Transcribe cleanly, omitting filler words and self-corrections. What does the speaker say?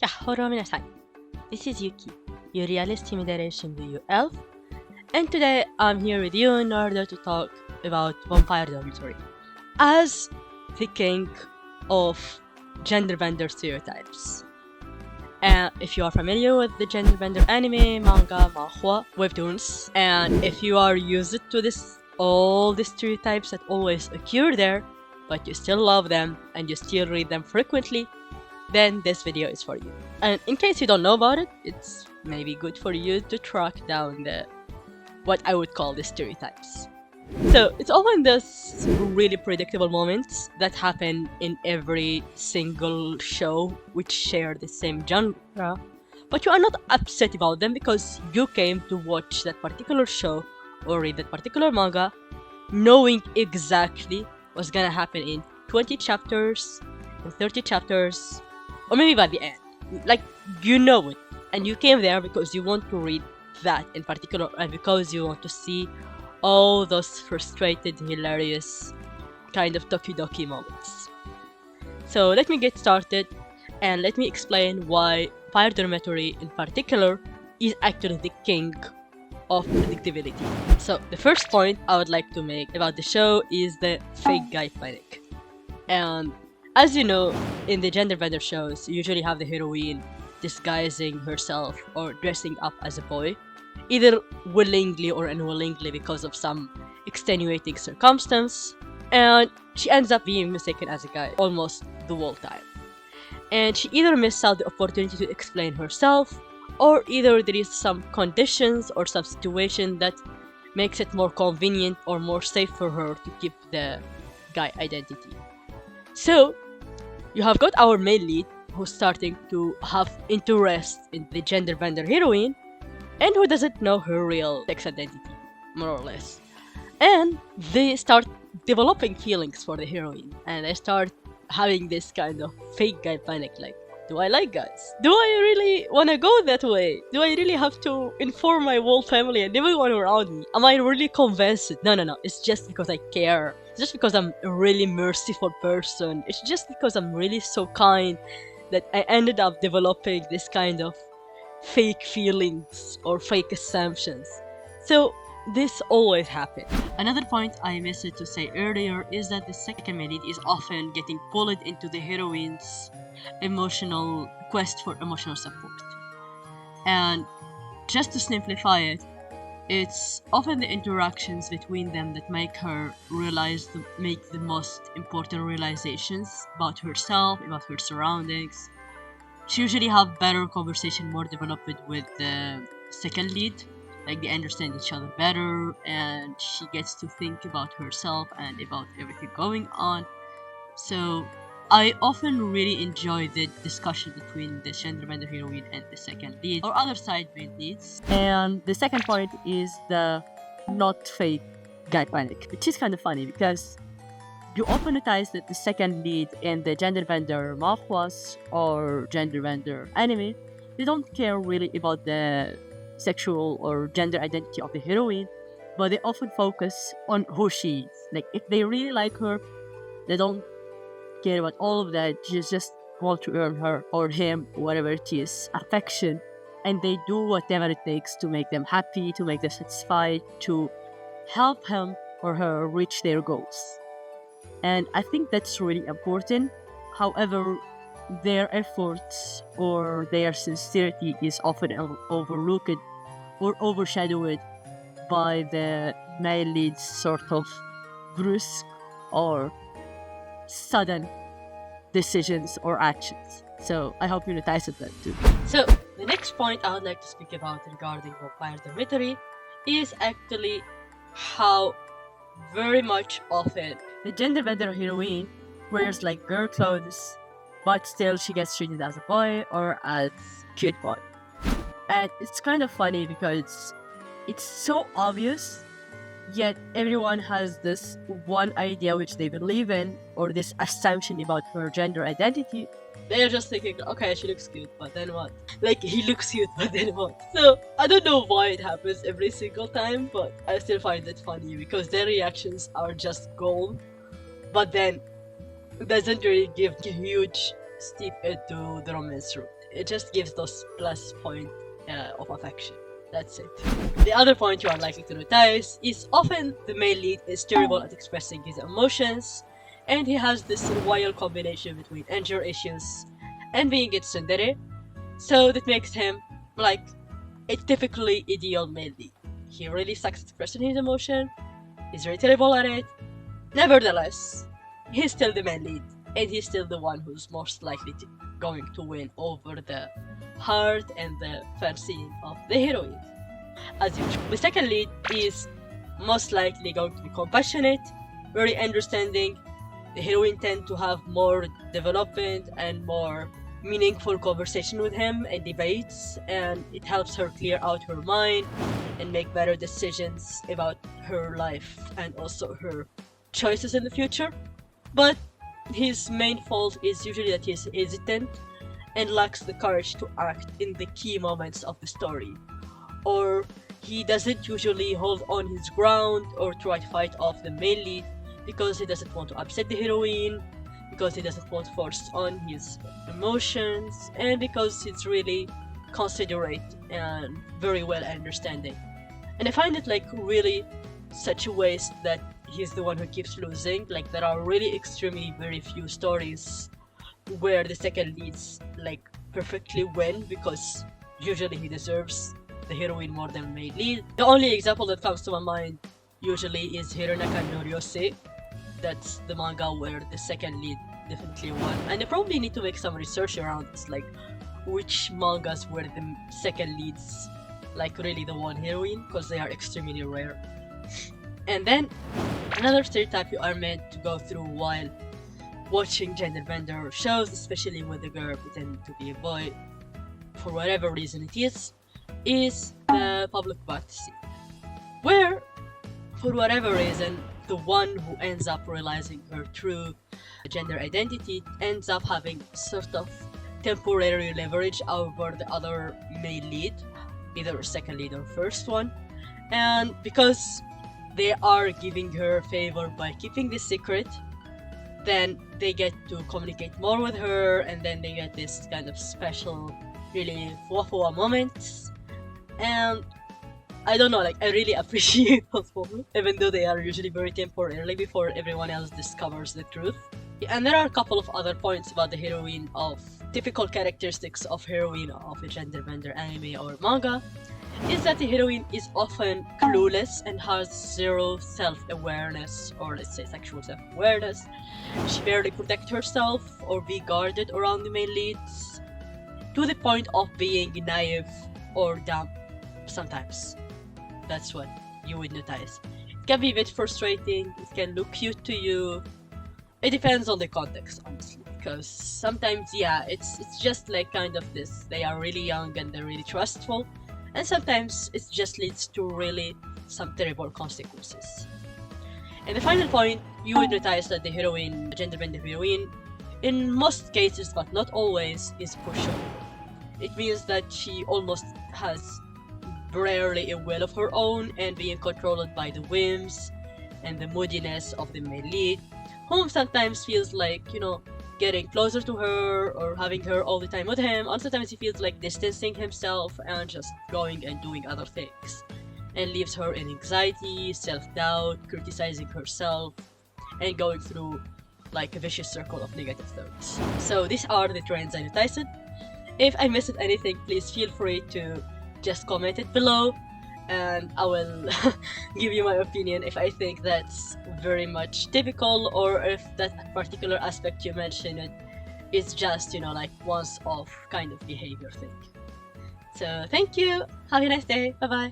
Yahoo minasan. This is Yuki, your realist imitation Yu elf, and today I'm here with you in order to talk about Vampire Dormitory as the king of gender bender stereotypes. And if you are familiar with the gender bender anime, manga, manhwa, webtoons, and if you are used to all the stereotypes that always occur there, but you still love them and you still read them frequently, then this video is for you. And in case you don't know about it, it's maybe good for you to track down what I would call the stereotypes. So it's often those really predictable moments that happen in every single show which share the same genre, but you are not upset about them because you came to watch that particular show or read that particular manga knowing exactly what's gonna happen in 20 chapters, in 30 chapters, or maybe by the end. Like, you know it, and you came there because you want to read that in particular, and because you want to see all those frustrated, hilarious, kind of Tokidoki moments. So let me get started, and let me explain why Fire Dormitory in particular is actually the king of predictability. So the first point I would like to make about the show is the fake guy panic. And as you know, in the gender bender shows, you usually have the heroine disguising herself or dressing up as a boy, either willingly or unwillingly because of some extenuating circumstance, and she ends up being mistaken as a guy almost the whole time. And she either misses out the opportunity to explain herself, or either there is some conditions or some situation that makes it more convenient or more safe for her to keep the guy identity. So, you have got our main lead who's starting to have interest in the gender bender heroine and who doesn't know her real sex identity, more or less. And they start developing feelings for the heroine, and they start having this kind of fake guy panic, like, do I like guys? Do I really want to go that way? Do I really have to inform my whole family and everyone around me? Am I really convinced? No, it's just because I care. It's just because I'm a really merciful person. It's just because I'm really so kind that I ended up developing this kind of fake feelings or fake assumptions. So this always happens. Another point I missed to say earlier is that the second main lead is often getting pulled into the heroine's emotional quest for emotional support. And just to simplify it, it's often the interactions between them that make her make the most important realizations about herself, about her surroundings. She usually have better conversation, more developed with the second lead. Like, they understand each other better, and she gets to think about herself and about everything going on. So I often really enjoy the discussion between the gender bender heroine and the second lead or other side main leads. And the second point is the not fake guy panic, which is kind of funny because you often notice that the second lead in the gender bender manhwas or gender bender anime, they don't care really about the sexual or gender identity of the heroine, but they often focus on who she is. Like, if they really like her, they don't care about all of that. You just want to earn her or him, whatever it is, affection, and they do whatever it takes to make them happy, to make them satisfied, to help him or her reach their goals. And I think that's really important. However, their efforts or their sincerity is often overlooked or overshadowed by the male lead's sort of brusque or sudden decisions or actions. So I hope you notice that too. So the next point I would like to speak about regarding Vampire Dormitory is actually how very much often the gender bender heroine wears like girl clothes, but still she gets treated as a boy or as cute boy. And it's kind of funny because it's so obvious, yet everyone has this one idea which they believe in, or this assumption about her gender identity. They're just thinking, okay, she looks cute, but then what? Like, he looks cute, but then what? So, I don't know why it happens every single time, but I still find it funny because their reactions are just gold, but then it doesn't really give a huge step into the romance route. it just gives those plus point of affection. That's it. The other point you are likely to notice is often the male lead is terrible at expressing his emotions, and he has this wild combination between anger issues and being a tsundere, so that makes him like a typically ideal male lead. He really sucks at expressing his emotion, he's very terrible at it. Nevertheless, he's still the male lead, and he's still the one who's most likely going to win over the heart and the fancy of the heroine. As usual, the second lead is most likely going to be compassionate, very understanding. The heroine tend to have more development and more meaningful conversation with him and debates, and it helps her clear out her mind and make better decisions about her life and also her choices in the future. But his main fault is usually that he's hesitant and lacks the courage to act in the key moments of the story, or he doesn't usually hold on his ground or try to fight off the main lead because he doesn't want to upset the heroine, because he doesn't want to force on his emotions, and because he's really considerate and very well understanding. And I find it like really such a waste that he's the one who keeps losing. Like, there are really extremely very few stories where the second leads like perfectly win, because usually he deserves the heroine more than the main lead. The only example that comes to my mind usually is Hironaka no Ryose. That's the manga where the second lead definitely won. And I probably need to make some research around this, like which mangas where the second leads like really the one heroine, because they are extremely rare. And then another stereotype you are meant to go through while watching gender bender shows, especially when the girl pretending to be a boy for whatever reason it is the public bath scene, where for whatever reason the one who ends up realizing her true gender identity ends up having sort of temporary leverage over the other male lead, either second lead or first one, and because they are giving her favor by keeping this secret, then they get to communicate more with her, and then they get this kind of special, really fua moments. And I don't know, like I really appreciate those moments, even though they are usually very temporarily before everyone else discovers the truth. And there are a couple of other points about the heroine of typical characteristics of heroine of a gender bender anime or manga, is that the heroine is often clueless and has zero self-awareness, or let's say sexual self-awareness. She barely protects herself or be guarded around the main leads, to the point of being naive or dumb sometimes. That's what you would notice. It can be a bit frustrating, it can look cute to you. It depends on the context, honestly, because sometimes, yeah, it's just like kind of this, they are really young and they're really trustful, and sometimes it just leads to really some terrible consequences. And the final point, you would notice that the heroine, gender bender heroine, in most cases but not always, is pushover. It means that she almost has rarely a will of her own and being controlled by the whims and the moodiness of the male lead, whom sometimes feels like, you know, getting closer to her or having her all the time with him, and sometimes he feels like distancing himself and just going and doing other things, and leaves her in anxiety, self-doubt, criticizing herself, and going through like a vicious circle of negative thoughts. So these are the trends I noticed. If I missed anything, please feel free to just comment it below, and I will give you my opinion if I think that's very much typical, or if that particular aspect you mentioned is just, you know, like once off kind of behavior thing. So thank you, have a nice day, bye bye.